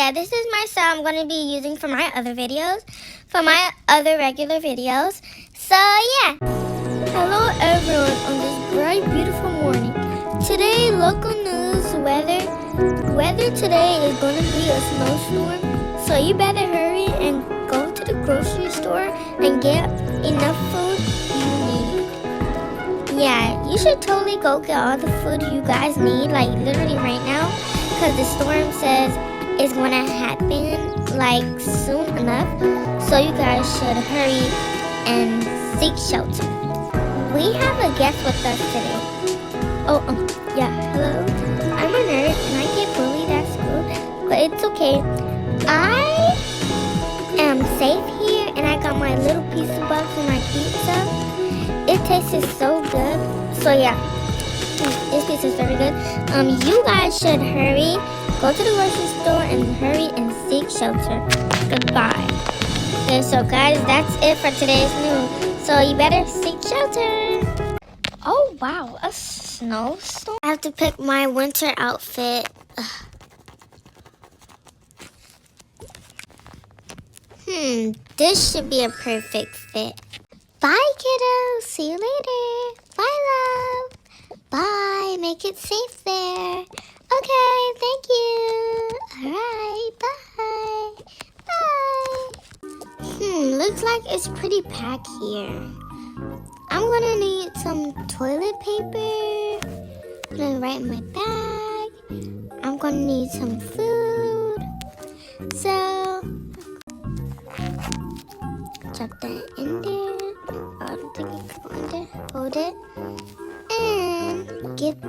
yeah, this is my style I'm going to be using for my other videos, for my other regular videos. So, yeah. Hello, everyone, on this bright, beautiful morning. Today, local news, weather today is going to be a snowstorm. So, you better hurry and go to the grocery store and get enough food you need. Yeah, you should totally go get all the food you guys need, like literally right now, because the storm says it's going to happen like soon enough. So you guys should hurry and seek shelter. We have a guest with us today. Yeah, hello. I'm a nerd and I get bullied at school, but it's okay. I am safe here and I got my little pizza box and my pizza. It tasted so good. So yeah, this pizza is very good. You guys should hurry, go to the grocery store and hurry and seek shelter. Goodbye. Okay, so guys, that's it for today's news. So you better seek shelter. Oh wow, a snowstorm. I have to pick my winter outfit. This should be a perfect fit. Bye, kiddo. See you later. Bye, love. Bye. Make it safe there. Okay, thank you. All right, bye. Bye. Looks like it's pretty packed here. I'm gonna need some toilet paper. I'm gonna write in my bag. I'm gonna need some food. So, drop that in there. I don't think it can go in there. Hold it. And get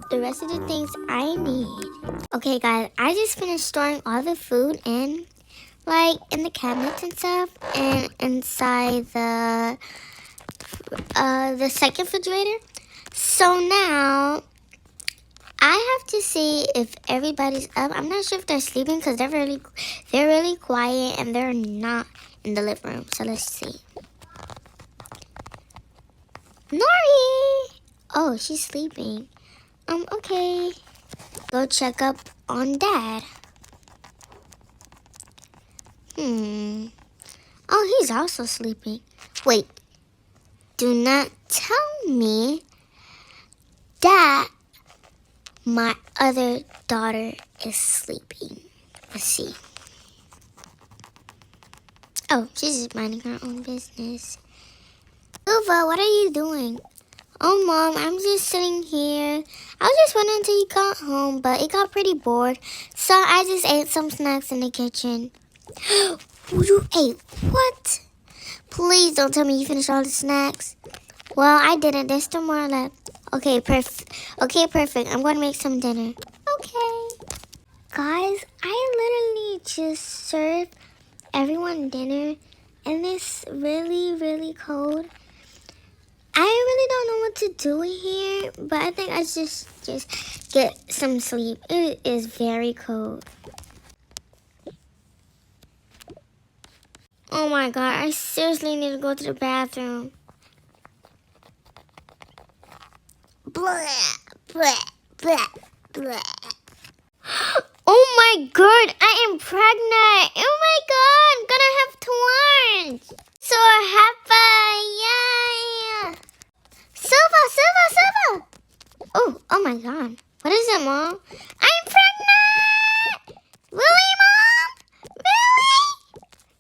the rest of the things I need. Okay, guys, I just finished storing all the food in the cabinets and stuff, and inside the second refrigerator. So now I have to see if everybody's up. I'm not sure if they're sleeping because they're really quiet and they're not in the living room. So let's see. Nori! Oh, she's sleeping. Okay. Go check up on Dad. Oh, he's also sleeping. Wait. Do not tell me that my other daughter is sleeping. Let's see. Oh, she's just minding her own business. Silva, what are you doing? Oh, Mom, I'm just sitting here. I was just waiting until you got home, but it got pretty bored. So I just ate some snacks in the kitchen. You ate what? Please don't tell me you finished all the snacks. Well, I didn't. There's still more left. Okay, perfect. I'm going to make some dinner. Okay. Guys, I literally just served everyone dinner, and it's really, really cold. I really don't know what to do here, but I think I just get some sleep. It is very cold. Oh my god, I seriously need to go to the bathroom. Blah, blah, blah, blah. Oh my god, I am pregnant. Oh my god, I'm gonna have twins. So happy, yay. Silva. Oh my god. What is it, Mom? I'm pregnant. Really, Mom? Really?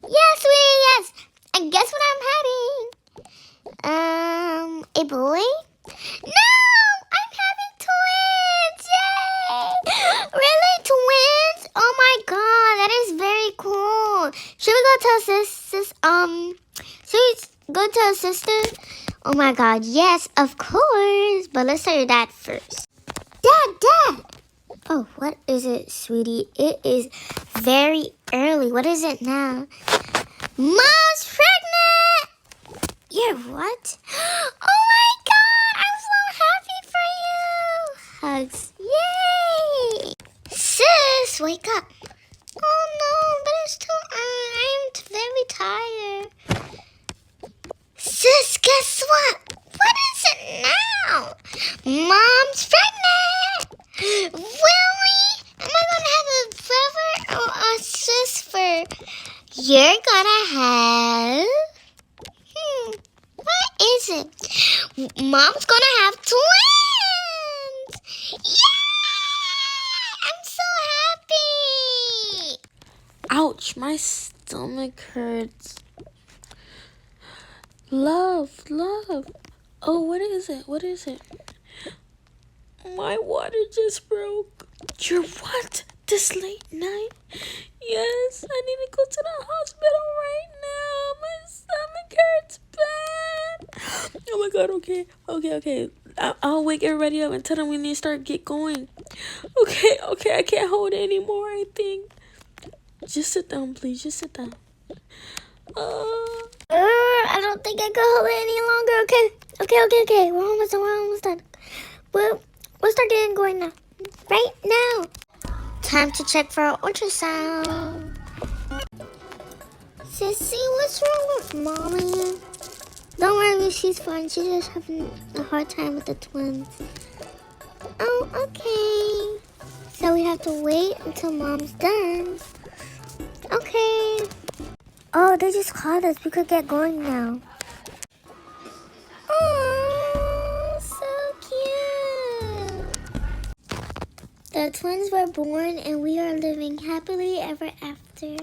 Yes, sweetie, yes. And guess what I'm having? A boy? No, I'm having twins. Yay! Really, twins? Oh my god, that is very cool. Should we go tell sister? Oh my god, yes, of course. But let's tell your dad first. Dad. Oh, what is it, sweetie? It is very early. What is it now? Mom's pregnant! You're what? Oh my god, I'm so happy for you. Hugs. Yay! Sis, wake up. Oh no, but it's too early. I'm very tired. Sis, guess what? What is it now? Mom's pregnant! Really? Am I gonna have a forever? you're gonna have... what is it? Mom's gonna have twins! Yeah! I'm so happy! Ouch, my stomach hurts. Love. Oh, what is it? My water just broke. Your what? This late night? Yes, I need to go to the hospital right now. My stomach hurts bad. Oh my god, okay. I'll wake everybody up and tell them we need to get going. Okay, I can't hold it anymore, I think. Just sit down, please. Just sit down. I don't think I can hold it any longer. Okay. We're almost done. We'll start getting going now. Right now. Time to check for our ultrasound. Sissy, what's wrong with Mommy? Don't worry, she's fine. She's just having a hard time with the twins. Oh, okay. So we have to wait until Mom's done. Okay. Oh, they just called us. We could get going now. Oh, so cute. The twins were born and we are living happily ever after.